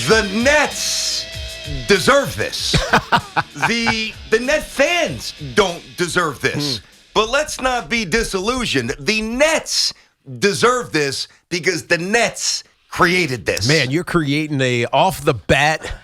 The Nets deserve this. The Net fans don't deserve this. But let's not be disillusioned. The Nets deserve this because the Nets created this. Man, you're creating a off-the-bat,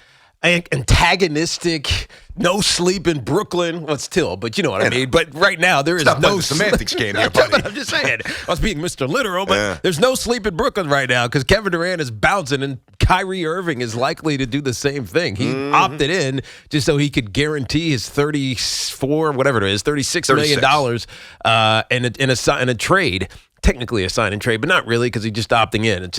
antagonistic, no sleep in Brooklyn. Well, still, but you know what I mean. But right now, there is no semantics game here, buddy. I'm just saying. I was being Mr. Literal, but there's no sleep in Brooklyn right now because Kevin Durant is bouncing and Kyrie Irving is likely to do the same thing. He opted in just so he could guarantee his $36 million in a trade. Technically a sign and trade, but not really because he's just opting in.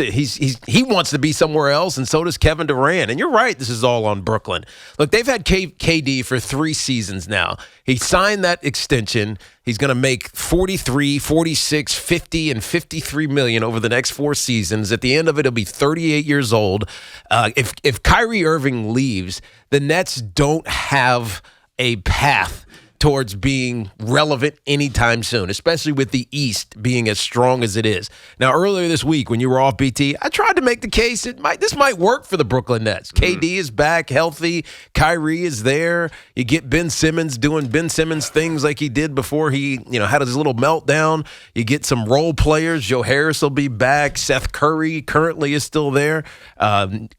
He wants to be somewhere else, and so does Kevin Durant. And you're right, this is all on Brooklyn. Look, they've had KD for 3 seasons now. He signed that extension. He's going to make 43, 46, 50, and 53 million over the next 4 seasons. At the end of it, he'll be 38 years old. If Kyrie Irving leaves, the Nets don't have a path towards being relevant anytime soon, especially with the East being as strong as it is. Now, earlier this week when you were off, BT, I tried to make the case this might work for the Brooklyn Nets. KD is back healthy. Kyrie is there. You get Ben Simmons doing Ben Simmons things like he did before he had his little meltdown. You get some role players. Joe Harris will be back. Seth Curry currently is still there.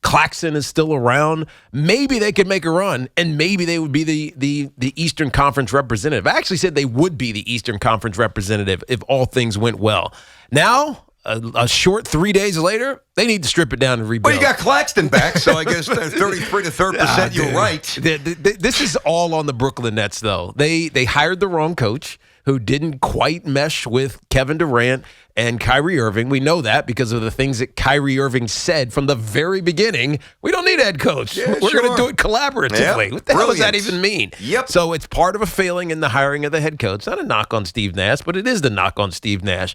Claxton is still around. Maybe they could make a run, and maybe they would be the Eastern Conference representative. I actually said they would be the Eastern Conference representative if all things went well. Now, a short 3 days later, they need to strip it down and rebuild. Well, you got Claxton back, so I guess 33 to 30%, you're right. This is all on the Brooklyn Nets, though. They hired the wrong coach who didn't quite mesh with Kevin Durant and Kyrie Irving. We know that because of the things that Kyrie Irving said from the very beginning. We don't need a head coach. Yeah, We're going to do it collaboratively. Yep. What the hell does that even mean? Yep. So it's part of a failing in the hiring of the head coach. Not a knock on Steve Nash, but it is the knock on Steve Nash.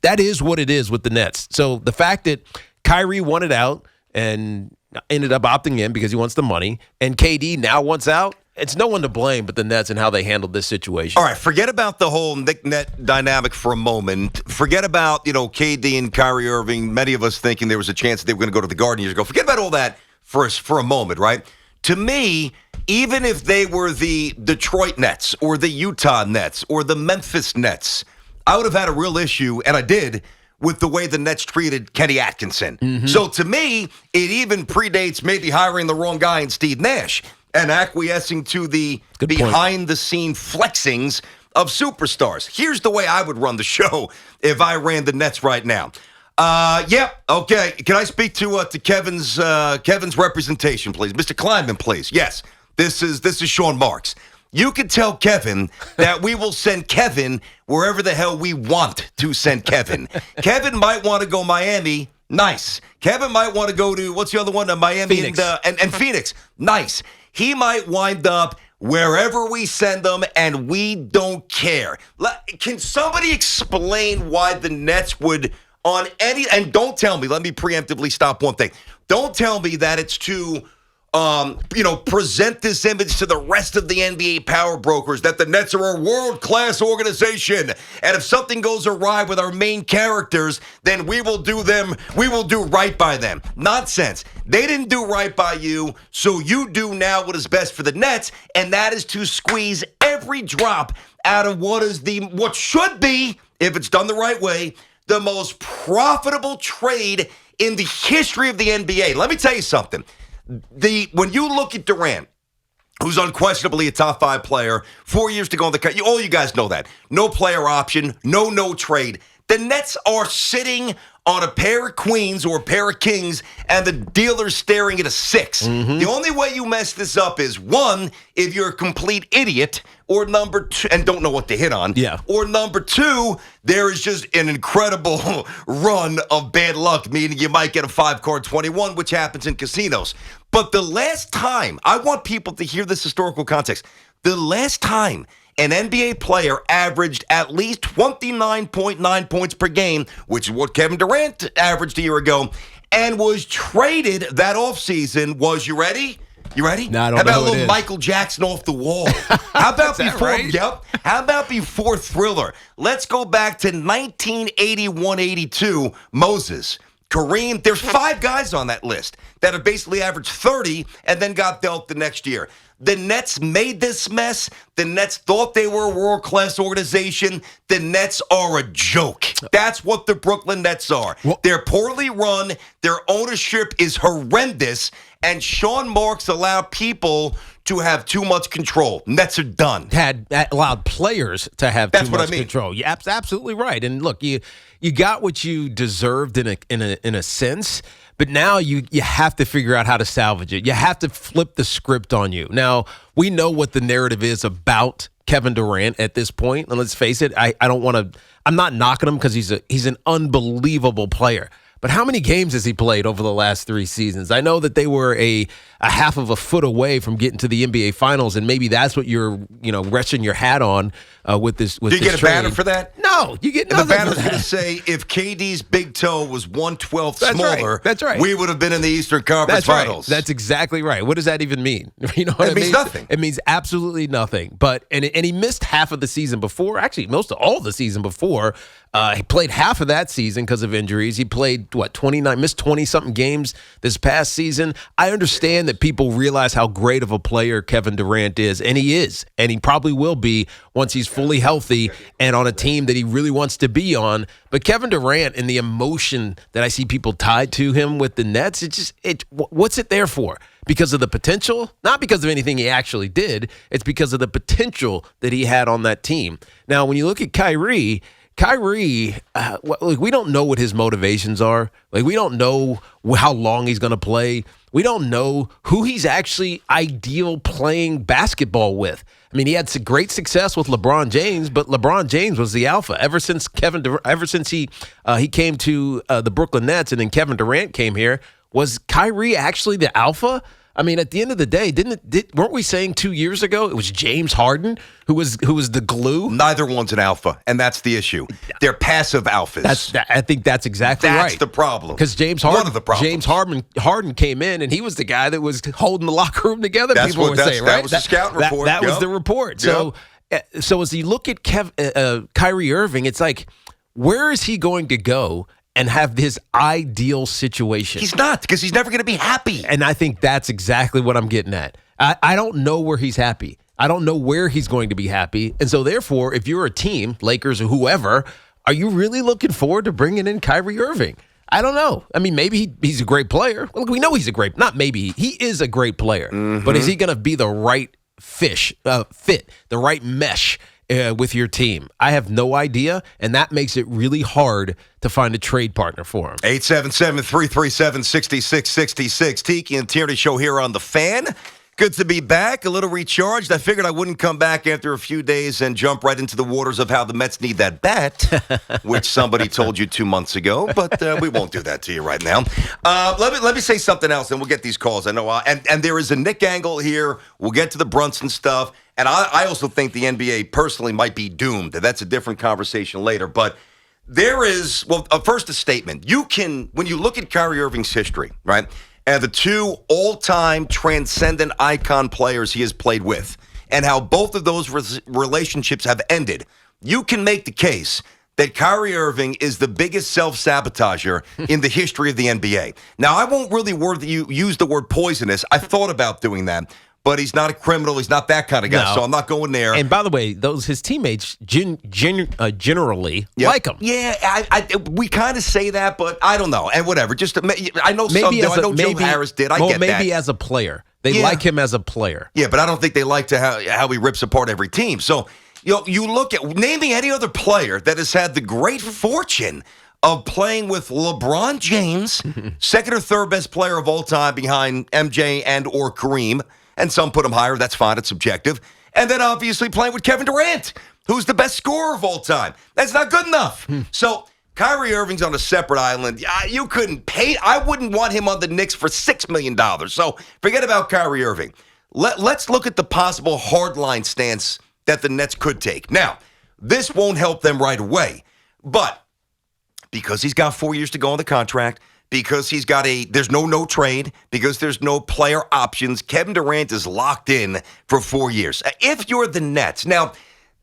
That is what it is with the Nets. So the fact that Kyrie wanted out and ended up opting in because he wants the money, and KD now wants out, it's no one to blame but the Nets and how they handled this situation. All right, forget about the whole Nick-Net dynamic for a moment. Forget about, KD and Kyrie Irving, many of us thinking there was a chance that they were going to go to the Garden years ago. Forget about all that for a moment, right? To me, even if they were the Detroit Nets or the Utah Nets or the Memphis Nets, I would have had a real issue, and I did, with the way the Nets treated Kenny Atkinson. Mm-hmm. So to me, it even predates maybe hiring the wrong guy in Steve Nash and acquiescing to the behind-the-scene flexings of superstars. Here's the way I would run the show if I ran the Nets right now. Okay. Can I speak to Kevin's representation, please? Mr. Kleinman, please. Yes, this is Sean Marks. You can tell Kevin that we will send Kevin wherever the hell we want to send Kevin. Kevin might want to go Miami. Nice. Kevin might want to go to, what's the other one? Miami Phoenix. And Phoenix. Nice. He might wind up wherever we send them, and we don't care. Can somebody explain why the Nets would on any, and don't tell me, let me preemptively stop one thing. Don't tell me that it's to present this image to the rest of the NBA power brokers that the Nets are a world-class organization. And if something goes awry with our main characters, then we will do right by them. Nonsense. They didn't do right by you, so you do now what is best for the Nets, and that is to squeeze every drop out of what should be, if it's done the right way, the most profitable trade in the history of the NBA. Let me tell you something. When you look at Durant, who's unquestionably a top 5 player, 4 years to go in the all you guys know that. No player option, no trade. The Nets are sitting on a pair of queens or a pair of kings, and the dealer's staring at a 6. Mm-hmm. The only way you mess this up is, 1, if you're a complete idiot, or number 2, and don't know what to hit on. Yeah. Or number 2, there is just an incredible run of bad luck, meaning you might get a 5-card 21, which happens in casinos. But the last time, I want people to hear this historical context, the last time an NBA player averaged at least 29.9 points per game, which is what Kevin Durant averaged a year ago, and was traded that offseason was, you ready? You ready? No, I don't How about know a little Michael Jackson off the wall? How about before? Right? Yep. How about before Thriller? Let's go back to 1981-82. Moses, Kareem. There's 5 guys on that list that have basically averaged 30 and then got dealt the next year. The Nets made this mess. The Nets thought they were a world-class organization. The Nets are a joke. That's what the Brooklyn Nets are. Well, They're poorly run. Their ownership is horrendous. And Sean Marks allowed people to have too much control. Nets are done. Had allowed players to have That's too what much I mean. control. You're absolutely right. And look, you got what you deserved in a sense, but now you have to figure out how to salvage it. You have to flip the script on you. Now, we know what the narrative is about Kevin Durant at this point. And let's face it, I don't want to. I'm not knocking him because he's an unbelievable player. But how many games has he played over the last 3 seasons? I know that they were a half of a foot away from getting to the NBA Finals, and maybe that's what you're, resting your hat on with this. Do you get a banner for that? No, you get nothing. The banner's for going to that. say, if KD's big toe was 1/12 That's right. smaller, That's right. we would have been in the Eastern Conference That's Finals. right. That's exactly right. What does that even mean? You know what It means nothing. It means absolutely nothing. But and he missed half of the season before. Actually, most of all the season before. He played half of that season because of injuries. He played 29, missed 20-something games this past season. I understand that people realize how great of a player Kevin Durant is, and he is, and he probably will be once he's fully healthy and on a team that he really wants to be on. But Kevin Durant and the emotion that I see people tied to him with the Nets, what's it there for? Because of the potential? Not because of anything he actually did. It's because of the potential that he had on that team. Now, when you look at Kyrie, we don't know what his motivations are. We don't know how long he's going to play. We don't know who he's actually ideal playing basketball with. I mean, he had some great success with LeBron James, but LeBron James was the alpha ever since he came to the Brooklyn Nets, and then Kevin Durant came here. Was Kyrie actually the alpha? I mean, at the end of the day, weren't we saying 2 years ago it was James Harden who was the glue? Neither one's an alpha, and that's the issue. They're passive alphas. I think that's exactly right. That's the problem. Because One of the problems. Harden came in, and he was the guy that was holding the locker room together. That was the scouting report. That was the report. So as you look at Kyrie Irving, it's like, where is he going to go and have his ideal situation? He's not, because he's never going to be happy. And I think that's exactly what I'm getting at. I don't know where he's happy. I don't know where he's going to be happy. And so, therefore, if you're a team, Lakers or whoever, are you really looking forward to bringing in Kyrie Irving? I don't know. I mean, maybe he's a great player. Well, we know he's not maybe. He is a great player. Mm-hmm. But is he going to be the right fit, the right mesh with your team? I have no idea, and that makes it really hard to find a trade partner for him. 877-337-6666. Tiki and Tierney show here on The Fan. Good to be back, a little recharged. I figured I wouldn't come back after a few days and jump right into the waters of how the Mets need that bat, which somebody told you 2 months ago, but we won't do that to you right now. Let me say something else, and we'll get these calls. I know, and there is a Nick angle here. We'll get to the Brunson stuff, and I also think the NBA personally might be doomed. That's a different conversation later, but there is, first a statement. When you look at Kyrie Irving's history, right, and the 2 all-time transcendent icon players he has played with, and how both of those relationships have ended, you can make the case that Kyrie Irving is the biggest self-sabotager in the history of the NBA. Now, I won't really use the word poisonous. I thought about doing that, but he's not a criminal. He's not that kind of guy, so I'm not going there. And by the way, his teammates generally like him. Yeah, we kind of say that, but I don't know. And whatever. I know some do. I know Joe Harris did. I get that. Maybe as a player. They like him as a player. Yeah, but I don't think they like how he rips apart every team. So, you look at naming any other player that has had the great fortune of playing with LeBron James, second or third best player of all time behind MJ and or Kareem. And some put him higher. That's fine. It's subjective. And then obviously playing with Kevin Durant, who's the best scorer of all time. That's not good enough. So Kyrie Irving's on a separate island. You couldn't pay. I wouldn't want him on the Knicks for $6 million. So forget about Kyrie Irving. Let's look at the possible hardline stance that the Nets could take. Now, this won't help them right away. But because he's got 4 years to go on the contract, because he's got there's no trade, because there's no player options, Kevin Durant is locked in for 4 years. If you're the Nets, now,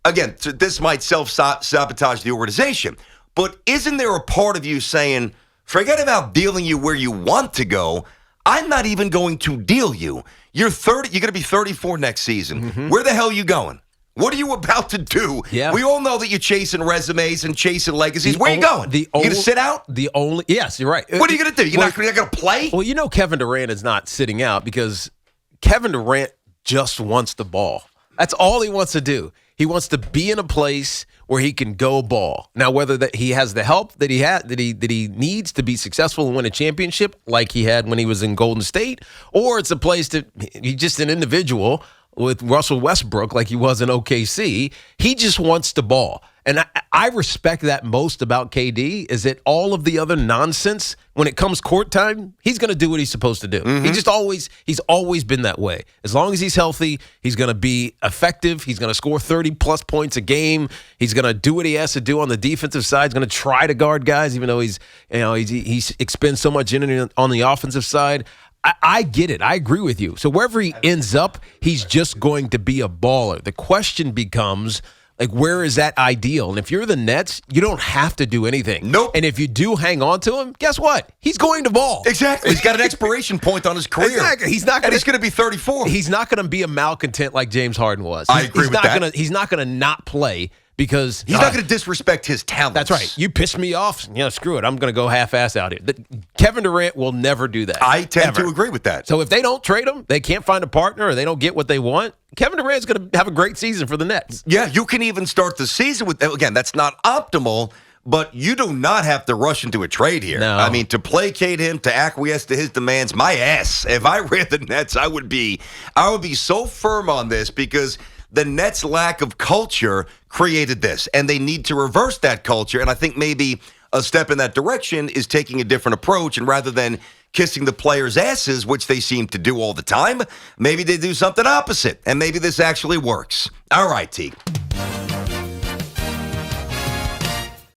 again, this might self-sabotage the organization, but isn't there a part of you saying, forget about dealing you where you want to go. I'm not even going to deal you. You're 30. You're going to be 34 next season. Where the hell are you going? What are you about to do? Yeah. We all know that you're chasing resumes and chasing legacies. Where are you going? You going to sit out? Yes, you're right. What are you going to do? You're not going to play? Well, Kevin Durant is not sitting out because Kevin Durant just wants the ball. That's all he wants to do. He wants to be in a place where he can go ball. Now, whether that he has the help that he needs to be successful and win a championship like he had when he was in Golden State, or it's a place that he's just an individual with Russell Westbrook like he was in OKC, he just wants the ball. And I respect that most about KD is that all of the other nonsense, when it comes court time, he's going to do what he's supposed to do. He's always been that way. As long as he's healthy, he's going to be effective. He's going to score 30-plus points a game. He's going to do what he has to do on the defensive side. He's going to try to guard guys, even though he expends so much energy on the offensive side. I get it. I agree with you. So wherever he ends up, he's just going to be a baller. The question becomes, like, where is that ideal? And if you're the Nets, you don't have to do anything. Nope. And if you do hang on to him, guess what? He's going to ball. Exactly. He's got an expiration point on his career. Exactly. He's going to be 34. He's not going to be a malcontent like James Harden was. I agree with that. He's not going to not play because he's not going to disrespect his talents. That's right. You pissed me off. Screw it. I'm going to go half-ass out here. Kevin Durant will never do that. I tend to agree with that. So if they don't trade him, they can't find a partner, or they don't get what they want, Kevin Durant's going to have a great season for the Nets. Yeah, you can even start the season with, again, that's not optimal, but you do not have to rush into a trade here. No. I mean, to placate him, to acquiesce to his demands, my ass. If I ran the Nets, I would be so firm on this because the Nets' lack of culture created this, and they need to reverse that culture. And I think maybe a step in that direction is taking a different approach, and rather than kissing the players' asses, which they seem to do all the time, maybe they do something opposite, and maybe this actually works. All right, T.